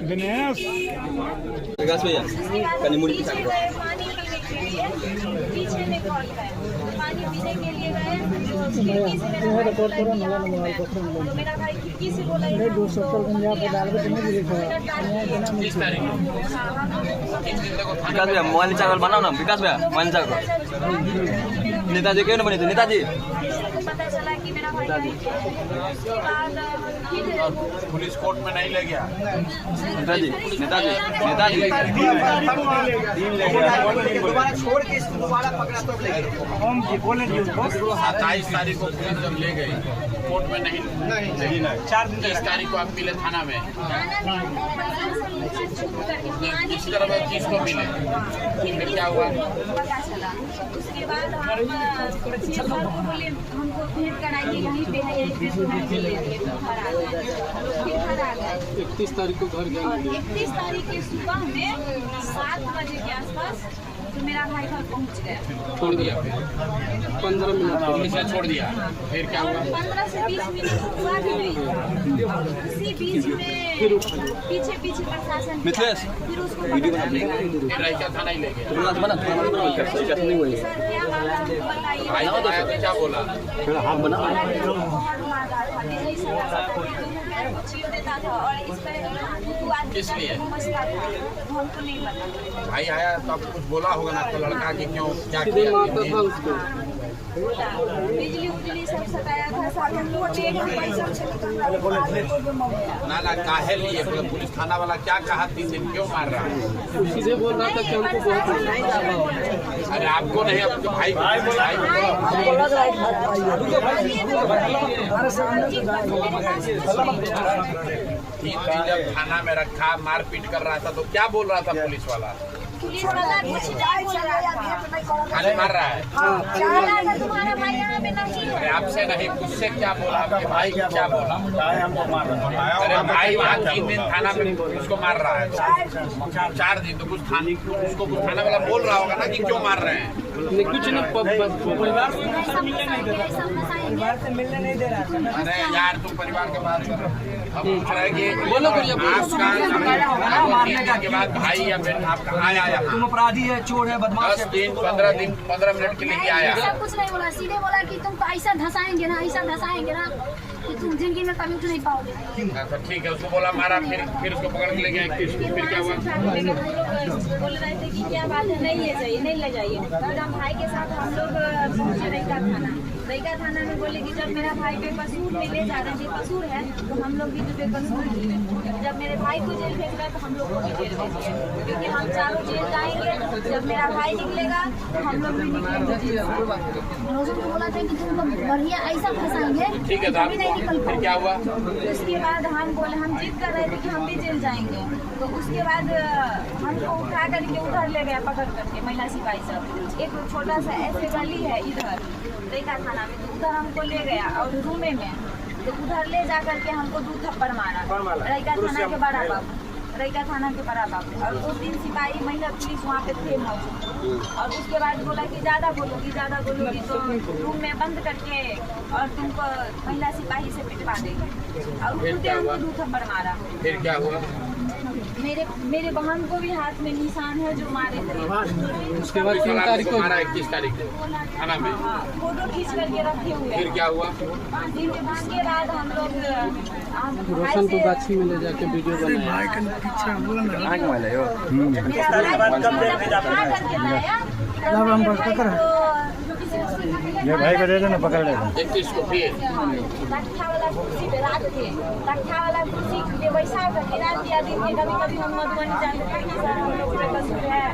दिनेश विकास भैया कल मुड़ी की पानी पीने के लिए पीछे में कॉल गए, पानी पीने के लिए गए तो मेरा भाई खिड़की से बोला विकास भैया मोबाइल चावल बनाओ ना। विकास भैया मोबाइल चावल नेताजी क्यों नहीं बनी थी? नेताजी पता चला कि मेरा भाई उसके बाद पुलिस कोर्ट में नहीं ले गया। नेताजी नेताजी नेताजी दोबारा छोड़ के इसको दोबारा पकड़ा तो ले गए। 27 तारीख को पुलिस जब ले गई कोर्ट में नहीं 30 तारीख को आप मिले थाना में किसी तरह चीज को मिले फिर क्या हुआ? पता चला उसके बाद हम बोले हमको भेंट कराइए यहीं पे है, यहीं पे सुनाई के लिए फिर घर आ गए। 31 तारीख को घर गए। 31 तारीख के सुबह में 7 बजे के आसपास तो मेरा भाई घर पहुंच गया। छोड़ दिया फिर 15 मिनट पुलिस ने छोड़ दिया। फिर क्या हुआ? 15 से 20 मिनट हुआ भी नहीं। उसी बीच में पीछे पीछे प्रशासन मिथिलेश फिर उसको पकड़ लिया। फिर रायका थाना ही ले गया। सर क्या मामला बताइए। भाई को आया तो क्या बोला? हाथ बना चीर देता था और इस पर किस लिए? हमको नहीं पता। भाई आया तो आपको कुछ बोला होगा ना तो लड़का कि क्यों क्या सीधे किया? मारता था उसको। बिजली उजली सब सताया था, साथ हम लोग ना काहे लिए मतलब पुलिस थाना वाला क्या कहा 3 दिन क्यों मार रहा है? सीधे बोल रहा था कि हमको बहुत अरे आपको नहीं आपके भाई तीन दिन जब थाना में रखा मारपीट कर रहा था तो क्या बोल रहा था पुलिस वाला? पुलिस वाला कुछ नहीं बोल रहा था। खाली मार रहा है। तुम्हारा भाई यहाँ पे नहीं है। अरे आपसे नहीं मुझसे क्या बोला? आपके भाई को क्या बोला? हमको मार रहा है। अरे भाई वहाँ 3 दिन थाना में उसको मार रहा है। 4 दिन तो कुछ थाने उसको कुछ थाना वाला बोल रहा होगा ना कि क्यों मार रहे हैं? कुछ नहीं परिवार से मिलने नहीं दे रहा था। अरे यार तुम परिवार के बात कर रहे हो। हम पूछ रहे हैं कि बोलो भैया, बोलो। आपका के बाद भाई या बहन आपका आया यहाँ तुम अपराधी है, चोर है, बदमाश 10 दिन 15 मिनट के लिए आया। सब कुछ नहीं बोला, सीधे बोला कि तुमको ऐसा धसाएंगे ना, ऐसा धसाएंगे ना कि तुम जिंदगी में कभी उठ नहीं पाओगे। अच्छा ठीक है उसको बोला मारा फिर उसको पकड़ के ले गए। फिर क्या हुआ? बोल रहे थे कि क्या बात है, नहीं ले जाइए, नहीं ले जाइए। फिर हम भाई के साथ हम लोग पहुँचे रैका थाना में बोले कि जब मेरा भाई बेकसूर में ले जा रहे थे, कसूर है तो हम लोग भी तो बेकसूर ही हैं। जब मेरे भाई को जेल भेज रहा है तो हम लोग को भी जेल भेजिए, क्योंकि हम चारों जेल जाएंगे। जब मेरा भाई निकलेगा तो हम लोग भी निकलेंगे जेल से। बोला था कि तुमको बढ़िया ऐसा फंसाएंगे ठीक है कभी नहीं निकल फिर क्या हुआ? उसके बाद हम बोले, हम जिद कर रहे थे कि हम भी जेल जाएंगे। तो उसके बाद हमको उठा करके उधर ले गया पकड़ करके महिला सिपाही सब। एक छोटा सा ऐसे गली है इधर रैका थाना में, तो उधर हमको ले गया और रूमे में तो उधर ले जा करके हमको 2 थप्पड़ मारा। रैका थाना के बड़ा बाबू, रैका थाना के बड़ा बाबू और 2-3 सिपाही महिला पुलिस वहाँ पे थे मौजूद। और उसके बाद बोला कि ज़्यादा बोलोगी तो रूम में बंद करके और तुमको महिला सिपाही से पिटवा देंगे। और उनके हमको 2 थप्पड़ मारा। फिर क्या हुआ? मेरे बहन को भी हाथ में निशान है जो मारे थे। उसके बाद 3 तारीख को मारा 21 तारीख को थाना में। फोटो खींच करके रखे हुए। फिर क्या हुआ? उसके बाद हम लोग रोशन को गाछी में ले जाके वीडियो बनाया। मेरा भाई ये भाई को दे देना, पकड़ लेना। 31 को फिर तख्ता वाला कुर्सी पे रात के, तख्ता वाला कुर्सी पे बैठा करके रात दिया दिन के। कभी कभी हम मधुबनी जाते थे कि सर हम लोग बेकसूर है,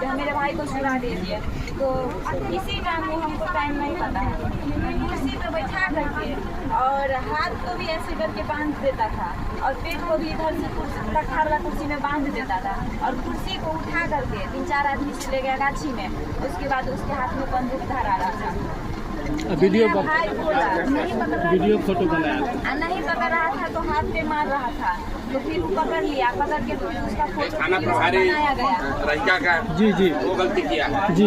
जो मेरे भाई को सुला दीजिए। तो इसी टाइम में हमको टाइम नहीं पता है, कुर्सी पे बैठा करके और हाथ को भी ऐसे करके बांध देता था और पेट को भी इधर से तख्ता वाला कुर्सी में बांध देता था और कुर्सी को उठा करके 3-4 आदमी से ले गया गाछी में। उसके बाद उसके हाथ में बंदूक धरा रहा था। वीडियो भाई बोला नहीं पकड़ रहा वीडियो फोटो बनाया। नहीं पकड़ रहा था तो हाथ पे मार रहा था। तो फिर वो पकड़ लिया, पकड़ के तो उसका फोटो थाना वीडियो प्रभारी बनाया गया। रहिका का जी जी वो गलती किया है। जी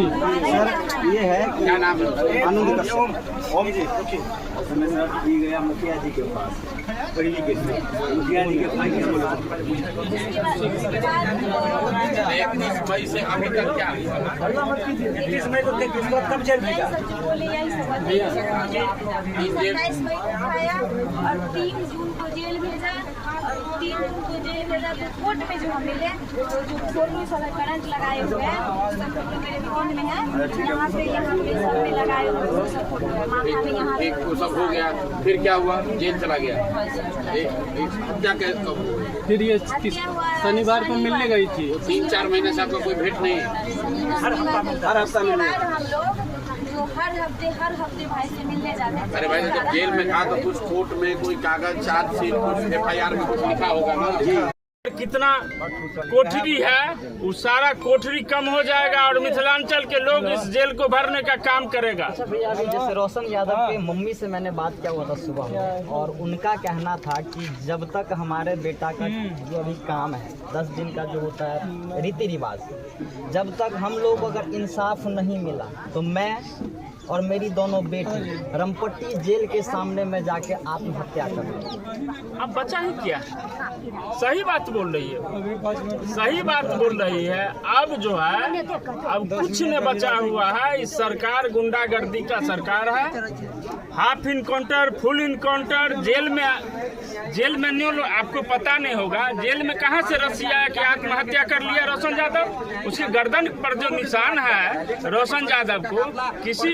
ये है क्या नाम है? आनंद कश्यप। ओम जी समय सर दी गया मुखिया जी के पास बड़ी जी के मुखिया जी के भाई के उसके बाद 21 मई से अभी तक क्या हुआ? 21 मई को देखिए उसको कब जेल भेजा? सब जो बोले यही सब 27 मई को उठाया और 3 जून को जेल भेजा, और 3 जून को जेल भेजा तो कोर्ट में जो हम मिले तो जो फोटो सब करंट लगाए हुए हैं, सब फोटो मेरे फोन में है, यहाँ पे सब में लगाए हुए वो सब फोटो है, माथा में यहाँ एक को सब हो गया, फिर क्या हुआ? जेल चला गया। क्या कब हुआ? फिर ये शनिवार को मिलने गई थी। 3-4 महीने से आपका कोई भेंट नहीं है? हर हफ्ता उसके बाद हम लोग जो हर हफ्ते भाई से मिलने जाते हैं। अरे भाई जब जेल में था तो कुछ कोर्ट में कोई कागज चार्जशीट कुछ FIR में कुछ लिखा होगा ना? कितना कोठरी है वो सारा कोठरी कम हो जाएगा और मिथिलांचल के लोग इस जेल को भरने का काम करेगा। अच्छा भैया, अभी जैसे रोशन यादव के मम्मी से मैंने बात किया हुआ था सुबह में, और उनका कहना था कि जब तक हमारे बेटा का जो अभी काम है 10 दिन का जो होता है रीति रिवाज, जब तक हम लोग को अगर इंसाफ नहीं मिला तो मैं और मेरी दोनों बेटी रमपट्टी जेल के सामने में जाके आत्महत्या कर लूँगी। अब बचा ही क्या? सही बात बोल रही है, सही बात बोल रही है। अब जो है अब कुछ नहीं बचा हुआ है। इस सरकार गुंडागर्दी का सरकार है। Half encounter, full encounter, jail में न्यू आपको पता नहीं होगा जेल में कहाँ से रस्सी आया कि आत्महत्या कर लिया रोशन यादव। उसके गर्दन पर जो निशान है रोशन यादव को किसी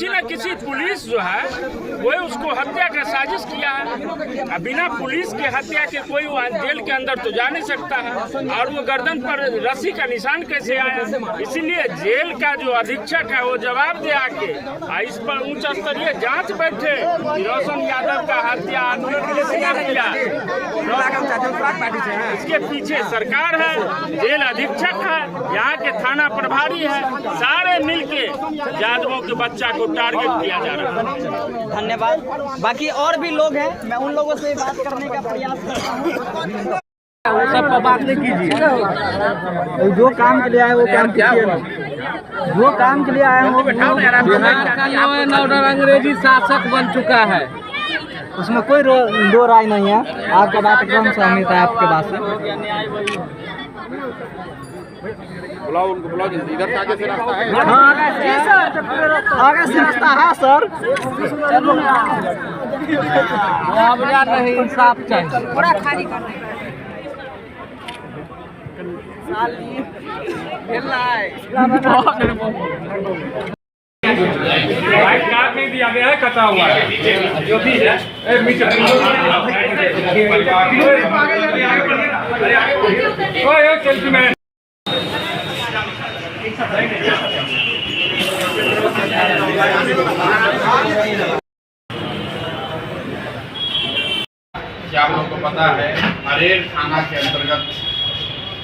न किसी पुलिस जो है वो उसको हत्या का साजिश किया है। बिना पुलिस के हत्या के कोई जेल के अंदर तो जा नहीं सकता है, और वो गर्दन पर रस्सी का निशान कैसे आया? इसीलिए जेल का जो अधीक्षक है वो जवाब दे आके इस पर उच्च स्तरीय जांच बैठे कि रोशन यादव का हत्या आदमी के लिए किया। इसके पीछे सरकार है, जेल अधीक्षक है, यहाँ के थाना प्रभारी है, सारे मिलके यादवों के बच्चा को टारगेट किया जा रहा है। धन्यवाद। बाकी और भी लोग हैं, मैं उन लोगों से बात करने का प्रयास करता हूँ। सबका बात नहीं कीजिए। जो काम के लिए आए वो काम कीजिए। जो काम के लिए आए वो बिहार का लॉ एंड ऑर्डर अंग्रेजी शासक बन चुका है, उसमें कोई दो राय नहीं है। आपका बात एकदम सहमत है आपके बात से। बुलाओ उनको, बुलाओ जल्दी। इधर से आगे से रास्ता है? आगे से रास्ता है सर। मुआवजा नहीं, इंसाफ चाहिए। पूरा खाली कर रहे हैं। काट नहीं दिया गया है, कटा हुआ है जो भी है। क्या आप लोग को पता है अरेर थाना के अंतर्गत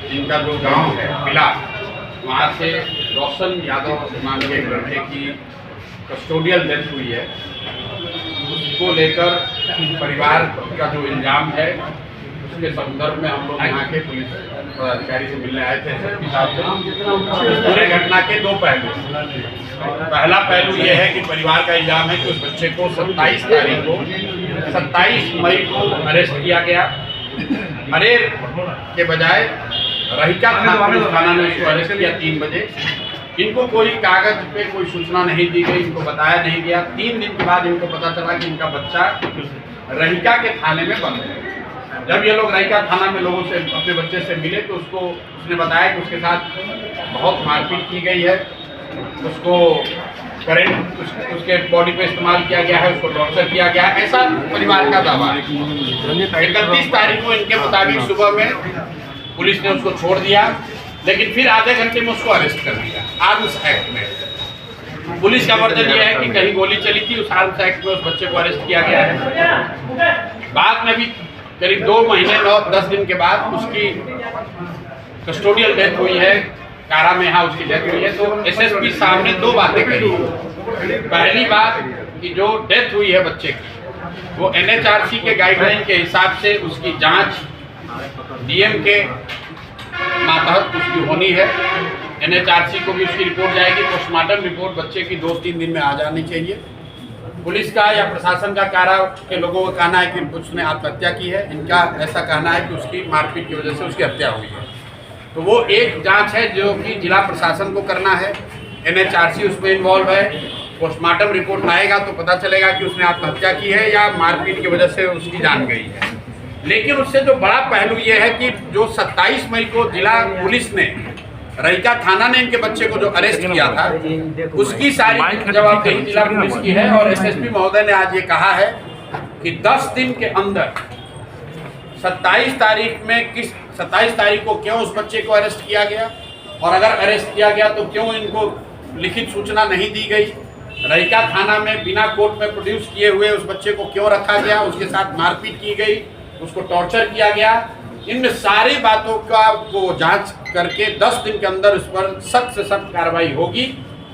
जिनका जो गांव है बिला, वहाँ से रोशन यादव नाम के एक लड़के की कस्टोडियल डेथ हुई है। उसको लेकर परिवार का जो इल्जाम है उसके संदर्भ में हम लोग यहाँ के पुलिस अधिकारी से मिलने आए थे एसएसपी साहब से। इस पूरे घटना के दो पहलू। पहला पहलू ये है कि परिवार का इल्जाम है कि उस बच्चे को 27 मई को अरेस्ट किया गया। अरेर के बजाय रहिका थाना ने उसको अरेस्ट किया 3 बजे। इनको कोई कागज पे कोई सूचना नहीं दी गई, इनको बताया नहीं गया। 3 दिन के बाद इनको पता चला कि इनका बच्चा रहिका के थाने में बंद है। जब ये लोग रहिका थाना में लोगों से अपने बच्चे से मिले तो उसने बताया कि उसके साथ बहुत मारपीट की गई है, उसको करंट उसके बॉडी पे इस्तेमाल किया गया है, उसको टॉर्चर किया गया है, ऐसा परिवार का दावा है। 31 तारीख को इनके मुताबिक सुबह में पुलिस ने उसको छोड़ दिया, लेकिन फिर आधे घंटे में उसको अरेस्ट कर दिया आर्म्स एक्ट में। पुलिस का वर्जन यह है कि कहीं गोली चली थी, उस आर्म्स एक्ट में उस बच्चे को अरेस्ट किया गया है। बाद में भी करीब 2 महीने 9-10 दिन के बाद उसकी कस्टोडियल डेथ हुई है, कारा में यहाँ उसकी डेथ हुई है। तो एसएसपी साहब ने 2 बातें कही। पहली बात कि जो डेथ हुई है बच्चे की वो NHRC के गाइडलाइन के हिसाब से उसकी जांच डीएम के मातहत उसकी होनी है। एनएचआरसी को भी उसकी रिपोर्ट जाएगी। पोस्टमार्टम रिपोर्ट बच्चे की 2-3 दिन में आ जानी चाहिए। पुलिस का या प्रशासन का कारा के लोगों का कहना है कि उसने आत्महत्या की है। इनका ऐसा कहना है कि उसकी मारपीट की वजह से उसकी हत्या हुई है। तो वो एक जांच है जो कि जिला प्रशासन को करना है। एनएचआरसी उसमें इन्वॉल्व है। पोस्टमार्टम रिपोर्ट आएगा तो पता चलेगा कि उसने आत्महत्या की है या मारपीट की वजह से उसकी जान गई है। लेकिन उससे जो बड़ा पहलू ये है कि जो 27 मई को जिला पुलिस ने, रहिका थाना ने इनके बच्चे को जो अरेस्ट किया था, उसकी सारी जवाबदेही जिला पुलिस की है। और एसएसपी महोदय ने आज ये कहा है कि 10 दिन के अंदर 27 तारीख को क्यों उस बच्चे को अरेस्ट किया गया, और अगर अरेस्ट किया गया तो क्यों इनको लिखित सूचना नहीं दी गई, रहिका थाना में बिना कोर्ट में प्रोड्यूस किए हुए उस बच्चे को क्यों रखा गया, उसके साथ मारपीट की गई, उसको टॉर्चर किया गया। इन सारी बातों का वो जांच करके 10 दिन के अंदर उस पर सख्त से सख्त कार्रवाई होगी।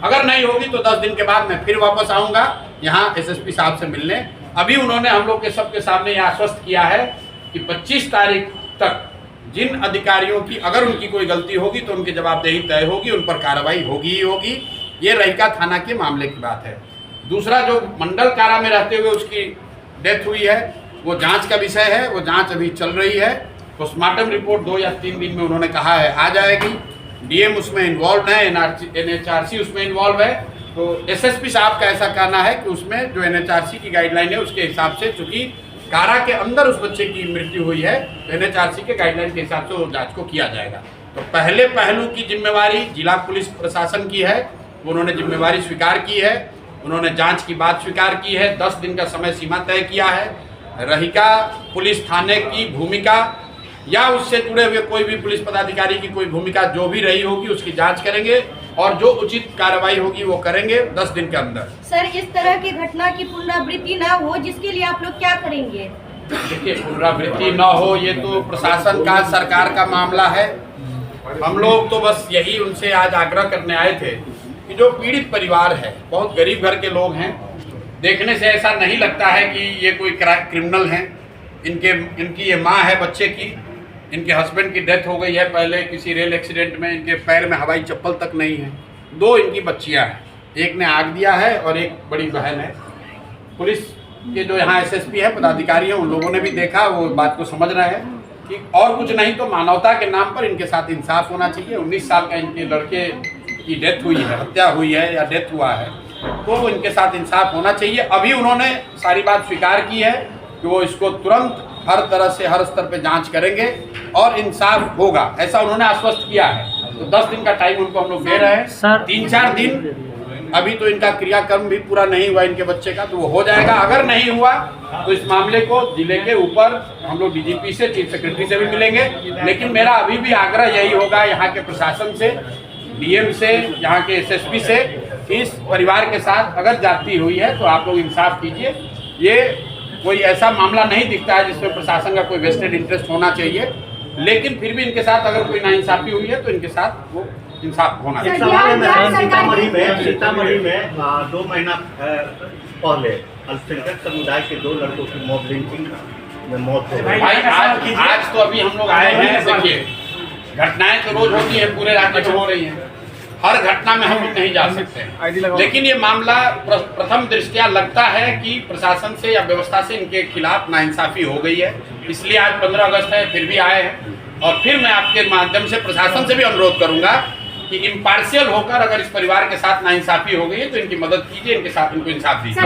अगर नहीं होगी तो 10 दिन के बाद मैं फिर वापस आऊँगा यहाँ एसएसपी साहब से मिलने। अभी उन्होंने हम लोग के सबके सामने ये आश्वस्त किया है कि 25 तारीख तक जिन अधिकारियों की अगर उनकी कोई गलती होगी तो उनकी जवाबदेही तय होगी, उन पर कार्रवाई होगी ही होगी। ये रहिका थाना के मामले की बात है। दूसरा, जो मंडल कारा में रहते हुए उसकी डेथ हुई है, वो जांच का विषय है। वो जांच अभी चल रही है। पोस्टमार्टम रिपोर्ट 2 या 3 दिन में उन्होंने कहा है आ जाएगी। डीएम उसमें इन्वॉल्व है, एनएचआरसी उसमें इन्वॉल्व है। तो एसएसपी साहब का ऐसा कहना है कि उसमें जो एनएचआरसी की गाइडलाइन है उसके हिसाब से, चूँकि कारा के अंदर उस बच्चे की मृत्यु हुई है, तो एनएचआरसी के गाइडलाइन के हिसाब से वो जांच को किया जाएगा। तो पहले पहलू की जिम्मेवारी जिला पुलिस प्रशासन की है। उन्होंने जिम्मेवारी स्वीकार की है, उन्होंने जांच की बात स्वीकार की है। 10 दिन का समय सीमा तय किया है। रहिका पुलिस थाने की भूमिका या उससे जुड़े हुए कोई भी पुलिस पदाधिकारी की कोई भूमिका जो भी रही होगी उसकी जांच करेंगे और जो उचित कार्रवाई होगी वो करेंगे 10 दिन के अंदर। सर, इस तरह की घटना की पुनरावृत्ति ना हो, जिसके लिए आप लोग क्या करेंगे? देखिए, पुनरावृत्ति न हो ये तो प्रशासन का, सरकार का मामला है। हम लोग तो बस यही उनसे आज आग्रह करने आए थे कि जो पीड़ित परिवार है, बहुत गरीब घर के लोग हैं, देखने से ऐसा नहीं लगता है कि ये कोई क्रिमिनल हैं। इनकी ये माँ है बच्चे की, इनके हस्बैंड की डेथ हो गई है पहले किसी रेल एक्सीडेंट में, इनके पैर में हवाई चप्पल तक नहीं है। 2 इनकी बच्चियां हैं, एक ने आग दिया है और एक बड़ी बहन है। पुलिस के जो यहाँ एसएसपी है, पदाधिकारी हैं, उन लोगों ने भी देखा, वो बात को समझ रहे हैं कि और कुछ नहीं तो मानवता के नाम पर इनके साथ इंसाफ होना चाहिए। 19 साल का इनके लड़के की डेथ हुई है, हत्या हुई है या डेथ हुआ है, तो इनके साथ इंसाफ होना चाहिए। अभी उन्होंने सारी बात स्वीकार की है कि वो इसको तुरंत हर तरह से हर स्तर पे जांच करेंगे और इंसाफ होगा, ऐसा उन्होंने आश्वस्त किया है। तो 10 दिन का टाइम उनको हम लोग दे रहे हैं। 3-4 दिन अभी तो इनका क्रियाक्रम भी पूरा नहीं हुआ इनके बच्चे का, तो वो हो जाएगा। अगर नहीं हुआ तो इस मामले को जिले के ऊपर हम लोग डीजीपी से, चीफ सेक्रेटरी से भी मिलेंगे। लेकिन मेरा अभी भी आग्रह यही होगा यहाँ के प्रशासन से, डीएम से, यहाँ के एसएसपी से, इस परिवार के साथ अगर जाती हुई है तो आप लोग इंसाफ कीजिए। ये कोई ऐसा मामला नहीं दिखता है जिसमें प्रशासन का कोई वेस्टेड इंटरेस्ट होना चाहिए, लेकिन फिर भी इनके साथ अगर कोई नाइंसाफी हुई है तो इनके साथ वो इंसाफ होना चाहिए। सीतामढ़ी में 2 महीना पहले अल्पसंख्यक समुदाय के 2 लड़कों की मॉब लिंचिंग में मौत हो गई। भाई आज तो अभी हम लोग आए हैं। देखिए, घटनाएं तो रोज होती है, पूरे राज्य में हो रही हैं। हर घटना में हम लोग नहीं जा सकते, लेकिन ये मामला प्रथम दृष्टया लगता है कि प्रशासन से या व्यवस्था से इनके खिलाफ नाइंसाफी हो गई है, इसलिए आज 15 अगस्त है फिर भी आए हैं। और फिर मैं आपके माध्यम से प्रशासन से भी अनुरोध करूंगा कि इम्पार्शियल होकर अगर इस परिवार के साथ नाइंसाफी हो गई है तो इनकी मदद कीजिए, इनके साथ इनको इंसाफ दीजिए।